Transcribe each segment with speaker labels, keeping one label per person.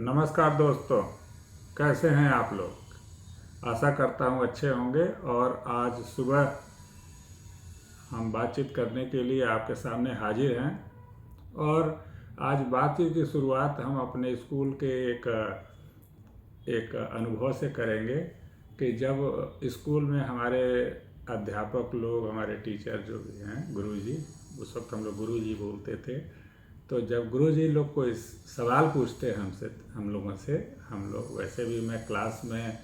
Speaker 1: नमस्कार दोस्तों, कैसे हैं आप लोग। आशा करता हूँ अच्छे होंगे। और आज सुबह हम बातचीत करने के लिए आपके सामने हाजिर हैं। और आज बातचीत की शुरुआत हम अपने स्कूल के एक अनुभव से करेंगे कि जब स्कूल में हमारे अध्यापक लोग, हमारे टीचर जो भी हैं, गुरुजी, उस वक्त हम लोग गुरुजी बोलते थे। तो जब गुरुजी लोग कोई सवाल पूछते हैं हमसे, हम लोगों से, हम लोग वैसे भी, मैं क्लास में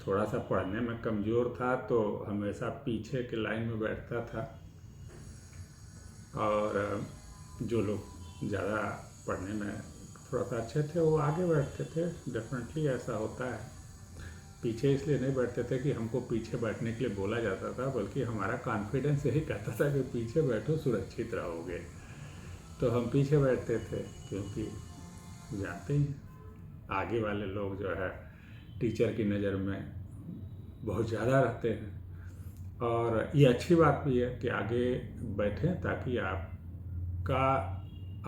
Speaker 1: थोड़ा सा पढ़ने में कमज़ोर था तो हमेशा पीछे के लाइन में बैठता था। और जो लोग ज़्यादा पढ़ने में थोड़ा सा अच्छे थे वो आगे बैठते थे। डेफिनेटली ऐसा होता है। पीछे इसलिए नहीं बैठते थे कि हमको पीछे बैठने के लिए बोला जाता था, बल्कि हमारा कॉन्फिडेंस यही कहता था कि पीछे बैठो, सुरक्षित रहोगे। तो हम पीछे बैठते थे, क्योंकि जानते ही आगे वाले लोग जो है टीचर की नज़र में बहुत ज़्यादा रहते हैं। और ये अच्छी बात भी है कि आगे बैठें, ताकि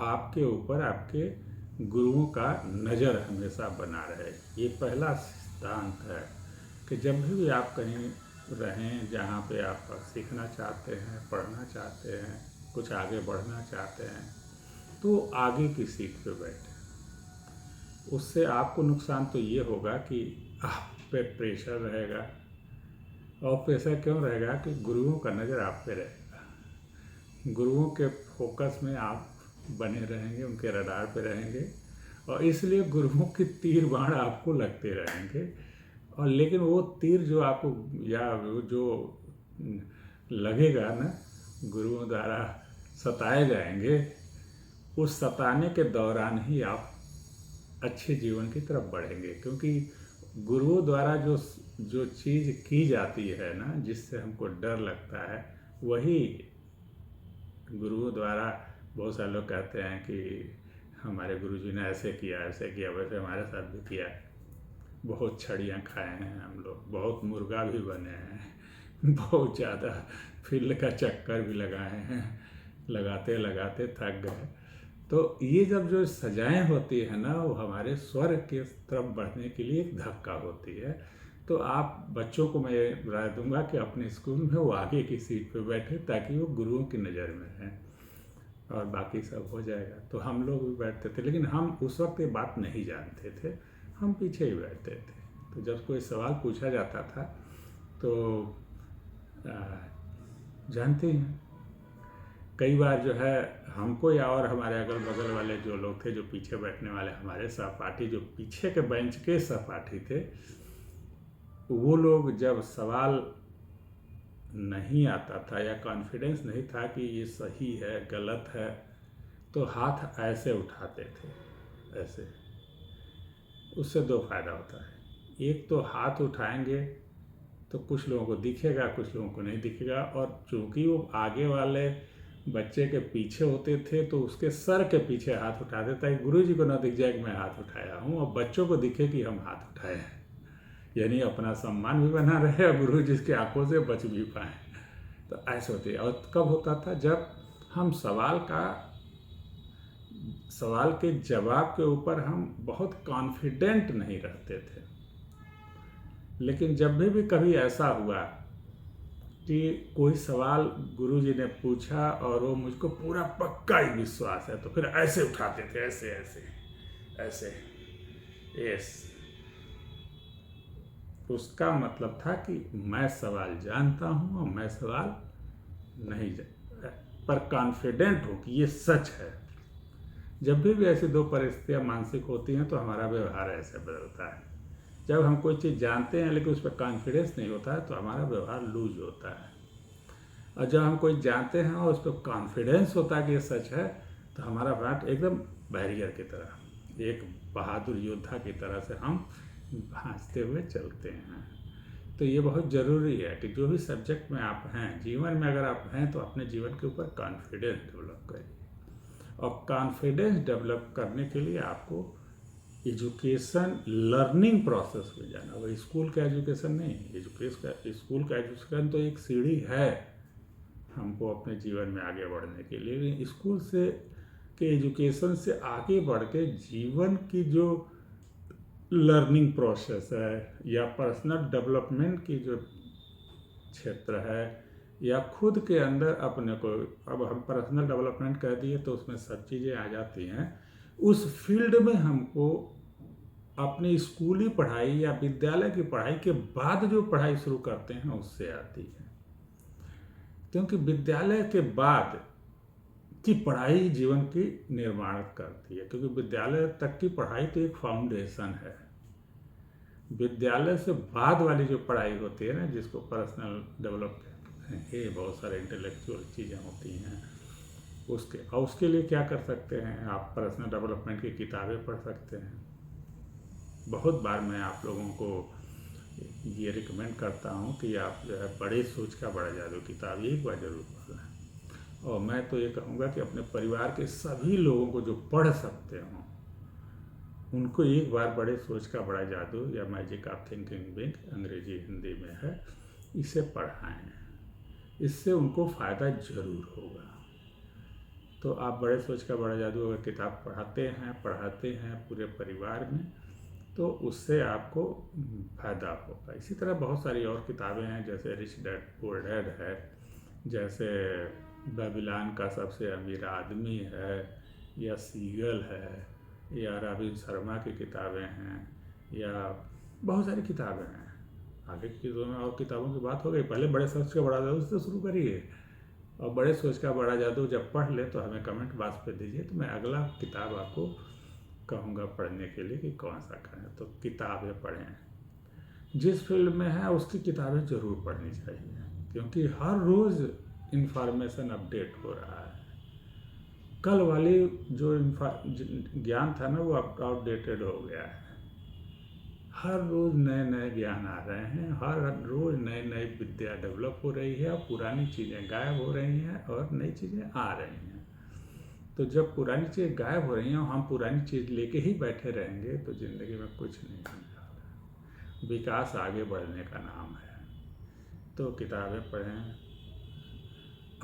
Speaker 1: आपके ऊपर आपके गुरुओं का नज़र हमेशा बना रहे। ये पहला सिद्धांत है कि जब भी आप कहीं रहें जहाँ पे आप सीखना चाहते हैं, पढ़ना चाहते हैं, कुछ आगे बढ़ना चाहते हैं, तो आगे की सीट पे बैठें। उससे आपको नुकसान तो ये होगा कि आप पे प्रेशर रहेगा। और प्रेशर क्यों रहेगा कि गुरुओं का नज़र आप पे रहेगा। गुरुओं के फोकस में आप बने रहेंगे, उनके रडार पे रहेंगे, और इसलिए गुरुओं की तीर बाण आपको लगते रहेंगे। और लेकिन वो तीर जो आपको, या वो जो लगेगा ना, गुरुओं द्वारा सताए जाएंगे, उस सताने के दौरान ही आप अच्छे जीवन की तरफ बढ़ेंगे। क्योंकि गुरुओं द्वारा जो जो चीज़ की जाती है ना, जिससे हमको डर लगता है, वही गुरुओं द्वारा, बहुत सारे लोग कहते हैं कि हमारे गुरुजी ने ऐसे किया, ऐसे किया, वैसे हमारे साथ भी किया। बहुत छड़ियाँ खाए हैं हम लोग, बहुत मुर्गा भी बने हैं, बहुत ज़्यादा फील्ड का चक्कर भी लगाए हैं, लगाते लगाते थक गए। तो ये जब जो सजाएं होती है ना, वो हमारे स्वर्ग की तरफ बढ़ने के लिए एक धक्का होती है। तो आप बच्चों को मैं राय दूंगा कि अपने स्कूल में वो आगे की सीट पे बैठे, ताकि वो गुरुओं की नज़र में रहें, और बाकी सब हो जाएगा। तो हम लोग भी बैठते थे, लेकिन हम उस वक्त ये बात नहीं जानते थे, हम पीछे ही बैठते थे। तो जब कोई सवाल पूछा जाता था तो जानते हैं, कई बार जो है हमको, या और हमारे अगल बगल वाले जो लोग थे, जो पीछे बैठने वाले हमारे सहपाठी, जो पीछे के बेंच के सहपाठी थे, वो लोग जब सवाल नहीं आता था या कॉन्फिडेंस नहीं था कि ये सही है गलत है, तो हाथ ऐसे उठाते थे, ऐसे। उससे दो फायदा होता है। एक तो हाथ उठाएंगे तो कुछ लोगों को दिखेगा, कुछ लोगों को नहीं दिखेगा। और चूंकि वो आगे वाले बच्चे के पीछे होते थे, तो उसके सर के पीछे हाथ उठा देता है, गुरुजी को ना दिख जाए कि मैं हाथ उठाया हूँ, और बच्चों को दिखे कि हम हाथ उठाए हैं। यानी अपना सम्मान भी बना रहे और गुरुजी की आंखों से बच भी पाए। तो ऐसे होती है। और कब होता था, जब हम सवाल के जवाब के ऊपर हम बहुत कॉन्फिडेंट नहीं रहते थे। लेकिन जब भी कभी ऐसा हुआ कि कोई सवाल गुरुजी ने पूछा और वो मुझको पूरा पक्का ही विश्वास है, तो फिर ऐसे उठाते थे, ऐसे ऐसे ऐसे, यस। उसका मतलब था कि मैं सवाल जानता हूँ और मैं सवाल नहीं पर कॉन्फिडेंट हूँ कि ये सच है। जब भी ऐसी दो परिस्थितियाँ मानसिक होती हैं, तो हमारा व्यवहार ऐसे बदलता है। जब हम कोई चीज़ जानते हैं लेकिन उस पर कॉन्फिडेंस नहीं होता है, तो हमारा व्यवहार लूज होता है। और जब हम कोई जानते हैं और उस पर कॉन्फिडेंस होता है कि ये सच है, तो हमारा व्यवहार एकदम बैरियर की तरह, एक बहादुर योद्धा की तरह से हम भांजते हुए चलते हैं। तो ये बहुत ज़रूरी है कि जो भी सब्जेक्ट में आप हैं, जीवन में अगर आप हैं, तो अपने जीवन के ऊपर कॉन्फिडेंस डेवलप करिए। और कॉन्फिडेंस डेवलप करने के लिए आपको एजुकेशन, लर्निंग प्रोसेस में जाना। वो स्कूल का एजुकेशन नहीं, स्कूल का एजुकेशन तो एक सीढ़ी है हमको अपने जीवन में आगे बढ़ने के लिए। स्कूल से के एजुकेशन से आगे बढ़ के जीवन की जो लर्निंग प्रोसेस है या पर्सनल डेवलपमेंट की जो क्षेत्र है या खुद के अंदर अपने को, अब हम पर्सनल डेवलपमेंट कह दिए तो उसमें सब चीज़ें आ जाती हैं। उस फील्ड में हमको अपनी स्कूली पढ़ाई या विद्यालय की पढ़ाई के बाद जो पढ़ाई शुरू करते हैं उससे आती है, क्योंकि विद्यालय के बाद की पढ़ाई जीवन की निर्माण करती है, क्योंकि विद्यालय तक की पढ़ाई तो एक फाउंडेशन है। विद्यालय से बाद वाली जो पढ़ाई होती है ना, जिसको पर्सनल डेवलपमेंट, ये बहुत सारे इंटेलेक्चुअल चीज़ें होती हैं उसके लिए क्या कर सकते हैं आप, पर्सनल डेवलपमेंट की किताबें पढ़ सकते हैं। बहुत बार मैं आप लोगों को ये रिकमेंड करता हूँ कि आप जो है बड़े सोच का बड़ा जादू किताब एक बार जरूर पढ़ें। और मैं तो ये कहूँगा कि अपने परिवार के सभी लोगों को जो पढ़ सकते हों उनको एक बार बड़े सोच का बड़ा जादू या मैजिक ऑफ थिंकिंग बिग, अंग्रेजी हिंदी में है, इसे पढ़ाएं। इससे उनको फ़ायदा ज़रूर होगा। तो आप बड़े सोच का बड़ा जादू अगर किताब पढ़ाते हैं पूरे परिवार में, तो उससे आपको फ़ायदा होगा। इसी तरह बहुत सारी और किताबें हैं, जैसे रिच डैड पुअर डैड है, जैसे बेबीलोन का सबसे अमीर आदमी है, या सीगल है, या रॉबिन शर्मा की किताबें हैं, या बहुत सारी किताबें हैं। आगे की चीज़ों में और किताबों की बात हो गई, पहले बड़े सोच का बड़ा जादू से शुरू करिए, और बड़े सोच का बड़ा जादू जब पढ़ ले तो हमें कमेंट बॉक्स पे दीजिए, तो मैं अगला किताब आपको कहूँगा पढ़ने के लिए कि कौन सा करें। तो किताबें पढ़ें, जिस फील्ड में है उसकी किताबें ज़रूर पढ़नी चाहिए, क्योंकि हर रोज़ इन्फॉर्मेशन अपडेट हो रहा है। कल वाली जो ज्ञान था ना वो आउटडेटेड हो गया है। हर रोज़ नए नए ज्ञान आ रहे हैं, हर रोज़ नई नई विद्या डेवलप हो रही है, और पुरानी चीज़ें गायब हो रही हैं और नई चीज़ें आ रही हैं। तो जब पुरानी चीज़ गायब हो रही हैं और हम पुरानी चीज़ लेके ही बैठे रहेंगे तो ज़िंदगी में कुछ नहीं होगा। विकास आगे बढ़ने का नाम है। तो किताबें पढ़ें,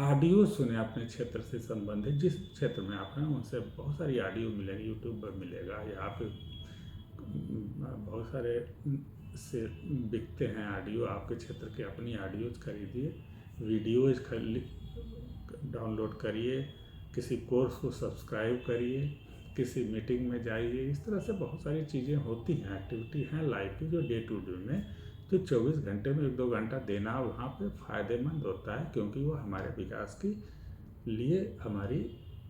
Speaker 1: ऑडियो सुने अपने क्षेत्र से संबंधित, जिस क्षेत्र में आप हैं उनसे बहुत सारी ऑडियो मिलेगी, यूट्यूब पर मिलेगा, या आप बहुत सारे से बिकते हैं ऑडियो, आपके क्षेत्र के अपनी ऑडियोज खरीदिए, वीडियोज डाउनलोड करिए, किसी कोर्स को सब्सक्राइब करिए, किसी मीटिंग में जाइए। इस तरह से बहुत सारी चीज़ें होती हैं, एक्टिविटी हैं लाइफ की, जो डे टू डे में जो 24 घंटे में 1-2 घंटा देना वहाँ पे फ़ायदेमंद होता है, क्योंकि वो हमारे विकास के लिए हमारी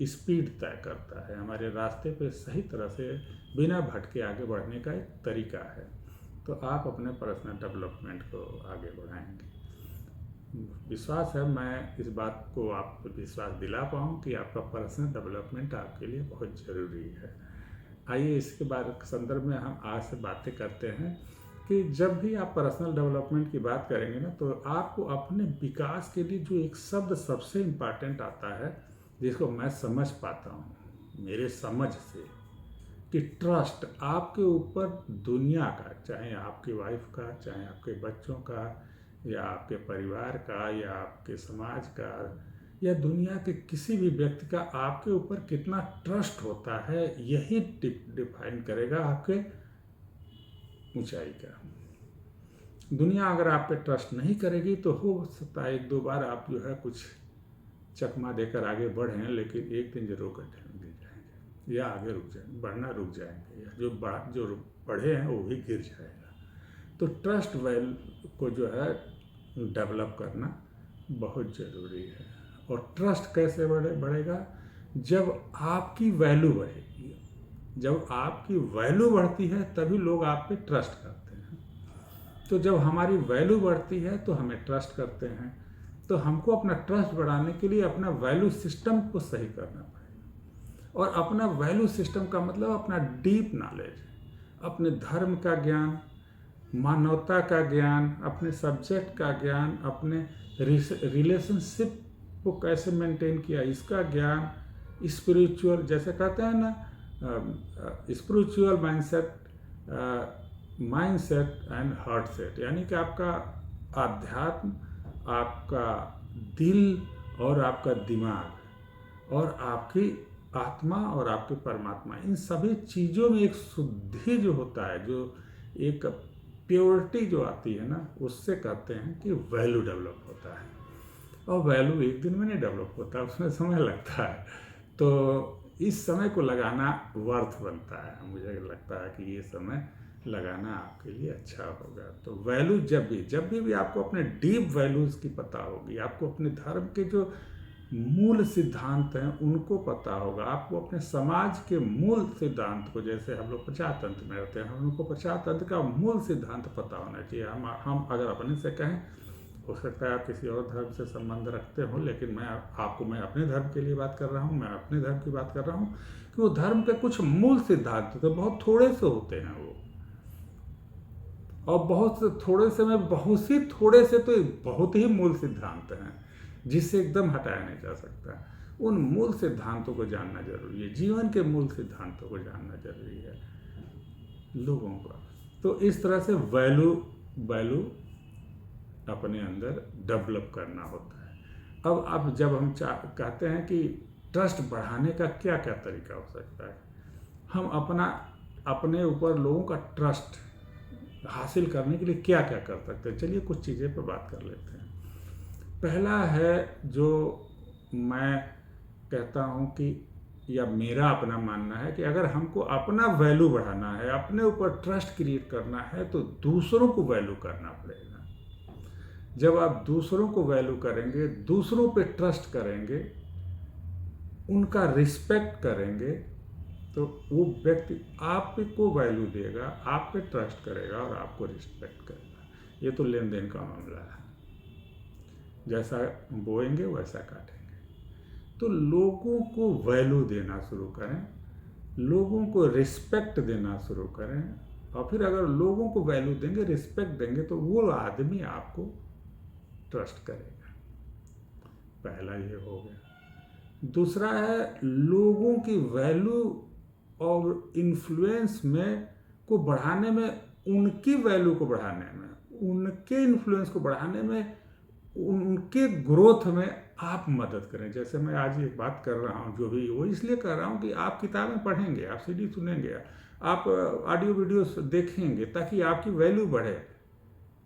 Speaker 1: स्पीड तय करता है, हमारे रास्ते पे सही तरह से बिना भटके आगे बढ़ने का एक तरीका है। तो आप अपने पर्सनल डेवलपमेंट को आगे बढ़ाएंगे। विश्वास है मैं इस बात को आपको विश्वास दिला पाऊँ कि आपका पर्सनल डेवलपमेंट आपके लिए बहुत ज़रूरी है। आइए इसके बारे संदर्भ में हम आज से बातें करते हैं कि जब भी आप पर्सनल डेवलपमेंट की बात करेंगे ना, तो आपको अपने विकास के लिए जो एक शब्द सबसे इम्पॉर्टेंट आता है, जिसको मैं समझ पाता हूँ मेरे समझ से, कि ट्रस्ट आपके ऊपर दुनिया का, चाहे आपकी वाइफ का, चाहे आपके बच्चों का, या आपके परिवार का, या आपके समाज का, या दुनिया के किसी भी व्यक्ति का आपके ऊपर कितना ट्रस्ट होता है, यही डिफाइन करेगा आपके ऊंचाई का। दुनिया अगर आप पे ट्रस्ट नहीं करेगी तो हो सकता है 1-2 बार आप जो है कुछ चकमा देकर आगे बढ़ें, लेकिन एक दिन जरूर गिर जाएंगे, या आगे रुक जाएंगे, बढ़ना रुक जाएंगे, या जो बढ़े हैं वो भी गिर जाएगा। तो ट्रस्ट वैल्यू को जो है डेवलप करना बहुत ज़रूरी है। और ट्रस्ट कैसे बढ़ेगा? जब आपकी वैल्यू बढ़ेगी। जब आपकी वैल्यू बढ़ती है तभी लोग आप पे ट्रस्ट करते हैं। तो जब हमारी वैल्यू बढ़ती है तो हमें ट्रस्ट करते हैं। तो हमको अपना ट्रस्ट बढ़ाने के लिए अपना वैल्यू सिस्टम को सही करना पड़ेगा। और अपना वैल्यू सिस्टम का मतलब अपना डीप नॉलेज, अपने धर्म का ज्ञान, मानवता का ज्ञान, अपने सब्जेक्ट का ज्ञान, अपने रिलेशनशिप को कैसे मेंटेन किया इसका ज्ञान, स्पिरिचुअल, जैसे कहते हैं ना, spiritual mindset and heart set, यानी कि आपका आध्यात्म, आपका दिल और आपका दिमाग और आपकी आत्मा और आपके परमात्मा, इन सभी चीज़ों में एक शुद्धि जो होता है, जो एक प्योरिटी जो आती है ना, उससे कहते हैं कि वैल्यू डेवलप होता है। और वैल्यू एक दिन में नहीं डेवलप होता, उसमें समय लगता है। तो इस समय को लगाना वर्थ बनता है। मुझे लगता है कि ये समय लगाना आपके लिए अच्छा होगा। तो वैल्यू जब भी आपको अपने डीप वैल्यूज़ की पता होगी, आपको अपने धर्म के जो मूल सिद्धांत हैं उनको पता होगा, आपको अपने समाज के मूल सिद्धांत को, जैसे हम लोग प्रजातंत्र में रहते हैं, हम लोग को प्रजातंत्र का मूल सिद्धांत पता होना चाहिए। हम अगर अपने से कहें, हो सकता है आप किसी और धर्म से संबंध रखते हो, लेकिन मैं अपने धर्म के लिए बात कर रहा हूँ, मैं अपने धर्म की बात कर रहा हूँ कि वो धर्म के कुछ मूल सिद्धांत तो बहुत थोड़े से होते हैं वो, और बहुत से थोड़े से में बहुत सी थोड़े से तो बहुत ही मूल सिद्धांत हैं जिससे एकदम हटाया नहीं जा सकता। उन मूल सिद्धांतों को जानना जरूरी है, जीवन के मूल सिद्धांतों को जानना जरूरी है लोगों का। तो इस तरह से वैल्यू अपने अंदर डेवलप करना होता है। अब जब हम कहते हैं कि ट्रस्ट बढ़ाने का क्या क्या तरीका हो सकता है, हम अपने ऊपर लोगों का ट्रस्ट हासिल करने के लिए क्या क्या कर सकते हैं, चलिए कुछ चीज़ें पर बात कर लेते हैं। पहला है, जो मैं कहता हूँ कि, या मेरा अपना मानना है कि अगर हमको अपना वैल्यू बढ़ाना है, अपने ऊपर ट्रस्ट क्रिएट करना है, तो दूसरों को वैल्यू करना पड़ेगा। जब आप दूसरों को वैल्यू करेंगे, दूसरों पे ट्रस्ट करेंगे, उनका रिस्पेक्ट करेंगे, तो वो व्यक्ति आपको वैल्यू देगा, आप पे ट्रस्ट करेगा और आपको रिस्पेक्ट करेगा। ये तो लेन देन का मामला है, जैसा बोएंगे वैसा काटेंगे। तो लोगों को वैल्यू देना शुरू करें, लोगों को रिस्पेक्ट देना शुरू करें, और फिर अगर लोगों को वैल्यू देंगे, रिस्पेक्ट देंगे, तो वो आदमी आपको ट्रस्ट करेगा। पहला ये हो गया। दूसरा है, लोगों की वैल्यू और इन्फ्लुएंस में को बढ़ाने में, उनकी वैल्यू को बढ़ाने में, उनके इन्फ्लुएंस को बढ़ाने में, उनके ग्रोथ में आप मदद करें। जैसे मैं आज एक बात कर रहा हूँ, जो भी वो इसलिए कर रहा हूँ कि आप किताबें पढ़ेंगे, आप सीडी सुनेंगे, आप ऑडियो वीडियो देखेंगे, ताकि आपकी वैल्यू बढ़े।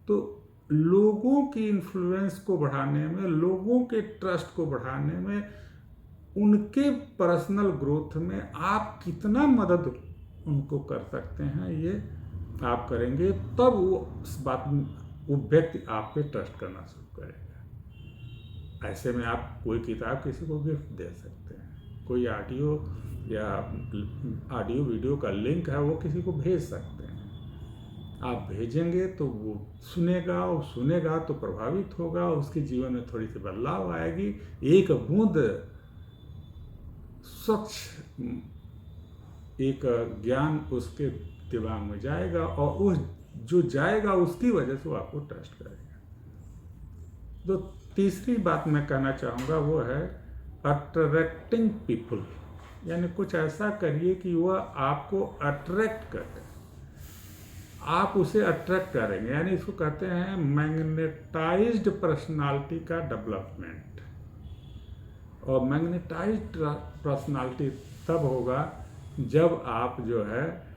Speaker 1: तो लोगों की इन्फ्लुएंस को बढ़ाने में, लोगों के ट्रस्ट को बढ़ाने में, उनके पर्सनल ग्रोथ में आप कितना मदद उनको कर सकते हैं, ये आप करेंगे, तब वो व्यक्ति आप पे ट्रस्ट करना शुरू करेगा। ऐसे में आप कोई किताब किसी को गिफ्ट दे सकते हैं, कोई ऑडियो वीडियो का लिंक है वो किसी को भेज सकते हैं। आप भेजेंगे तो वो सुनेगा तो प्रभावित होगा, उसके जीवन में थोड़ी सी बदलाव आएगी, एक बूंद स्वच्छ एक ज्ञान उसके दिमाग में जाएगा, और उस जो जाएगा उसकी वजह से वो आपको ट्रस्ट करेगा। तो तीसरी बात मैं कहना चाहूँगा वो है अट्रैक्टिंग पीपल, यानी कुछ ऐसा करिए कि वह आपको अट्रैक्ट करे, आप उसे अट्रैक्ट करेंगे, यानी इसको कहते हैं मैग्नेटाइज्ड पर्सनालिटी का डेवलपमेंट। और मैग्नेटाइज्ड पर्सनालिटी तब होगा जब आप जो है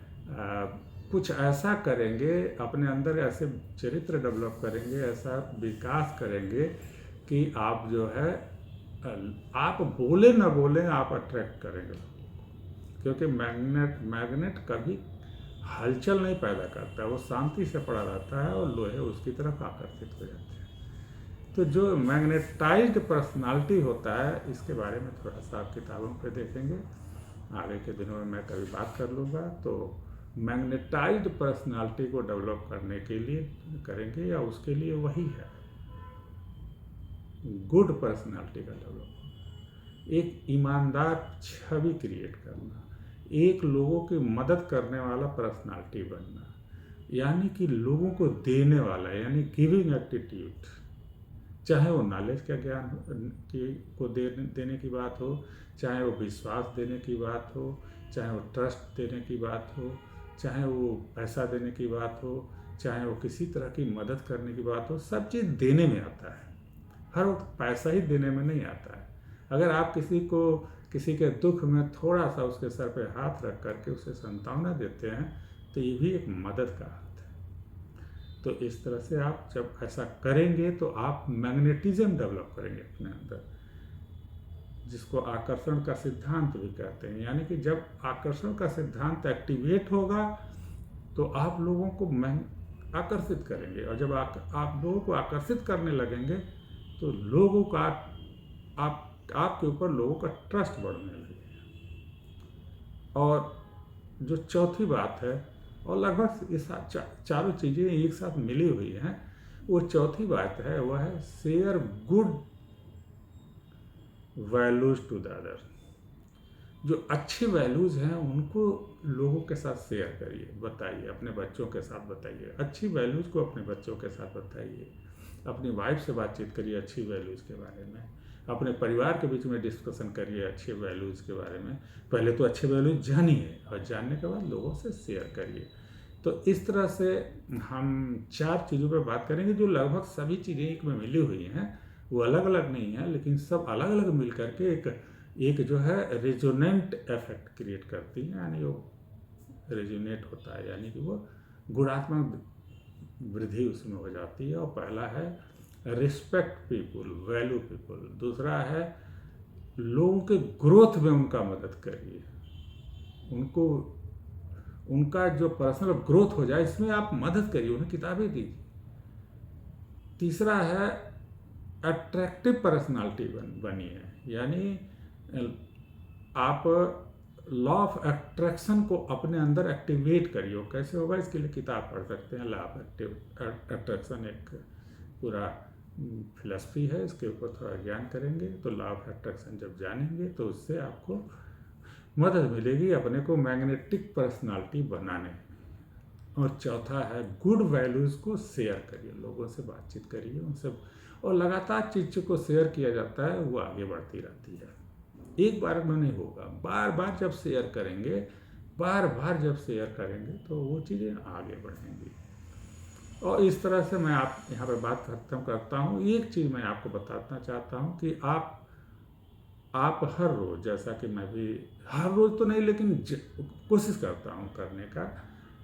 Speaker 1: कुछ ऐसा करेंगे, अपने अंदर ऐसे चरित्र डेवलप करेंगे, ऐसा विकास करेंगे कि आप जो है, आप बोले ना बोले आप अट्रैक्ट करेंगे। क्योंकि मैग्नेट कभी हलचल नहीं पैदा करता है, वो शांति से पड़ा रहता है और लोहे उसकी तरफ आकर्षित हो जाते हैं। तो जो मैग्नेटाइज्ड पर्सनालिटी होता है, इसके बारे में थोड़ा सा आप किताबों पे देखेंगे, आगे के दिनों में मैं कभी बात कर लूँगा। तो मैग्नेटाइज्ड पर्सनालिटी को डेवलप करने के लिए करेंगे, या उसके लिए वही है गुड पर्सनालिटी का डेवलप, एक ईमानदार छवि क्रिएट करना, एक लोगों की मदद करने वाला पर्सनालिटी बनना, यानी कि लोगों को देने वाला, यानी गिविंग एटीट्यूड, चाहे वो नॉलेज का ज्ञान को देने की बात हो, चाहे वो विश्वास देने की बात हो, चाहे वो ट्रस्ट देने की बात हो, चाहे वो पैसा देने की बात हो, चाहे वो किसी तरह की मदद करने की बात हो, सब चीज़ देने में आता है। हर वक्त पैसा ही देने में नहीं आता है। अगर आप किसी के दुख में थोड़ा सा उसके सर पे हाथ रख करके उसे सांत्वना देते हैं, तो ये भी एक मदद का हाथ है। तो इस तरह से आप जब ऐसा करेंगे तो आप मैग्नेटिज्म डेवलप करेंगे अपने अंदर, जिसको आकर्षण का सिद्धांत भी कहते हैं। यानी कि जब आकर्षण का सिद्धांत एक्टिवेट होगा तो आप लोगों को आकर्षित करेंगे, और जब आप लोगों को आकर्षित करने लगेंगे तो लोगों का आपके ऊपर लोगों का ट्रस्ट बढ़ने लगेगा। और जो चौथी बात है, और लगभग ये चारों चीज़ें एक साथ मिली हुई हैं, वो चौथी बात है, वह है share good values to the other. जो अच्छी वैल्यूज़ हैं उनको लोगों के साथ शेयर करिए, बताइए, अपने बच्चों के साथ बताइए, अच्छी वैल्यूज़ को अपने बच्चों के साथ बताइए, अपनी वाइफ से बातचीत करिए अच्छी वैल्यूज़ के बारे में, अपने परिवार के बीच में डिस्कशन करिए अच्छे वैल्यूज़ के बारे में। पहले तो अच्छे वैल्यूज़ जानिए और जानने के बाद लोगों से शेयर करिए। तो इस तरह से हम 4 चीज़ों पर बात करेंगे जो लगभग सभी चीज़ें एक में मिली हुई हैं, वो अलग अलग नहीं है, लेकिन सब अलग अलग मिल करके एक जो है रेजोनेंट इफेक्ट क्रिएट करती है, यानी वो रेजोनेट होता है, यानी कि वो गुणात्मक वृद्धि उसमें हो जाती है। और पहला है रिस्पेक्ट पीपुल, वैल्यू पीपुल। दूसरा है लोगों के ग्रोथ में उनका मदद करिए, उनको उनका जो पर्सनल ग्रोथ हो जाए इसमें आप मदद करिए, उन्हें किताबें दीजिए। तीसरा है अट्रैक्टिव पर्सनालिटी बनिए, यानी आप लॉ ऑफ अट्रैक्शन को अपने अंदर एक्टिवेट करिए। कैसे होगा, इसके लिए किताब पढ़ सकते हैं। लॉ ऑफ अट्रैक्शन एक पूरा फिलॉसफी है, इसके ऊपर थोड़ा ज्ञान करेंगे तो लॉ ऑफ अट्रैक्शन जब जानेंगे तो उससे आपको मदद मिलेगी अपने को मैग्नेटिक पर्सनालिटी बनाने में। और चौथा है गुड वैल्यूज़ को शेयर करिए, लोगों से बातचीत करिए उनसे, और लगातार चीज़ों को शेयर किया जाता है वो आगे बढ़ती रहती है, एक बार में नहीं होगा। बार बार जब शेयर करेंगे, बार बार जब शेयर करेंगे तो वो चीज़ें आगे बढ़ेंगी। और इस तरह से मैं आप यहाँ पे बात खत्म करता हूँ। एक चीज़ मैं आपको बताना चाहता हूँ कि आप हर रोज़, जैसा कि मैं भी हर रोज़ तो नहीं लेकिन कोशिश करता हूँ करने का,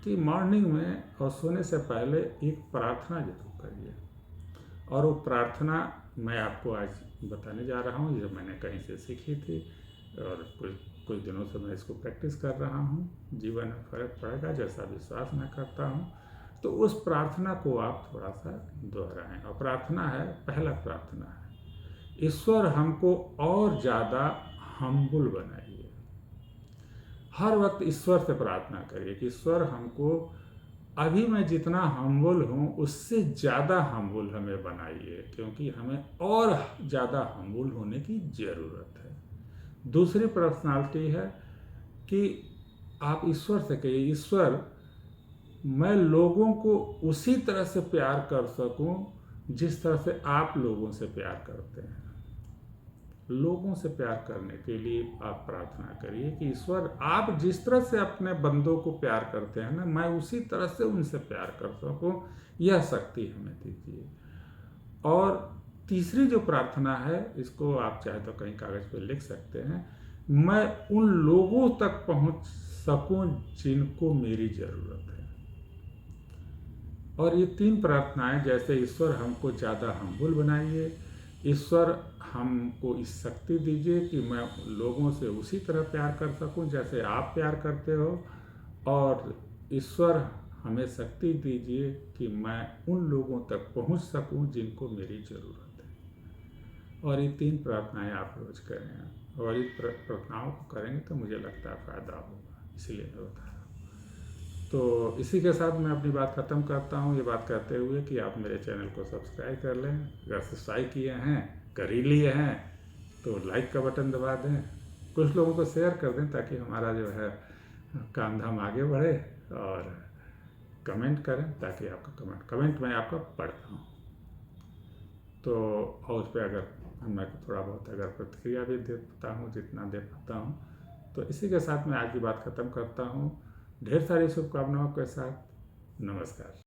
Speaker 1: कि मॉर्निंग में और सोने से पहले एक प्रार्थना जरूर करिए। और वो प्रार्थना मैं आपको आज बताने जा रहा हूँ, ये मैंने कहीं से सीखी थी और कुछ दिनों से मैं इसको प्रैक्टिस कर रहा हूँ। जीवन में फर्क पड़ेगा जैसा विश्वास मैं करता हूँ। तो उस प्रार्थना को आप थोड़ा सा दोहराएं। और प्रार्थना है, पहला प्रार्थना है, ईश्वर हमको और ज़्यादा हम्बल बनाइए। हर वक्त ईश्वर से प्रार्थना करिए कि ईश्वर हमको अभी मैं जितना हम्बल हूँ उससे ज़्यादा हम्बल हमें बनाइए, क्योंकि हमें और ज़्यादा हम्बल होने की ज़रूरत है। दूसरी पर्सनालिटी है कि आप ईश्वर से कहिए, ईश्वर मैं लोगों को उसी तरह से प्यार कर सकूं जिस तरह से आप लोगों से प्यार करते हैं। लोगों से प्यार करने के लिए आप प्रार्थना करिए कि ईश्वर आप जिस तरह से अपने बंदों को प्यार करते हैं ना, मैं उसी तरह से उनसे प्यार कर सकूं, यह शक्ति हमें दीजिए। और तीसरी जो प्रार्थना है, इसको आप चाहे तो कहीं कागज पे लिख सकते हैं, मैं उन लोगों तक पहुंच सकूं जिनको मेरी ज़रूरत है। और ये 3 प्रार्थनाएं, जैसे ईश्वर हमको ज़्यादा हम्बल बनाइए, ईश्वर हमको इस शक्ति दीजिए कि मैं लोगों से उसी तरह प्यार कर सकूं जैसे आप प्यार करते हो, और ईश्वर हमें शक्ति दीजिए कि मैं उन लोगों तक पहुंच सकूं जिनको मेरी ज़रूरत है। और ये 3 प्रार्थनाएं आप रोज़ करें, और इन प्रार्थनाओं को करेंगे तो मुझे लगता है फ़ायदा होगा, इसलिए मैं बता रहा हूँ। तो इसी के साथ मैं अपनी बात ख़त्म करता हूँ, ये बात कहते हुए कि आप मेरे चैनल को सब्सक्राइब कर लें। अगर सब्सक्राइब किए हैं, कर ही लिए हैं, तो लाइक का बटन दबा दें, कुछ लोगों को शेयर कर दें ताकि हमारा जो है काम धाम आगे बढ़े। और कमेंट करें ताकि आपका कमेंट मैं आपका पढ़ता हूँ। तो और उस पर अगर मैं थोड़ा बहुत अगर प्रतिक्रिया भी दे पाता हूँ, जितना दे पाता हूँ। तो इसी के साथ मैं आज की बात ख़त्म करता हूँ। ढेर सारी शुभकामनाओं के साथ, नमस्कार।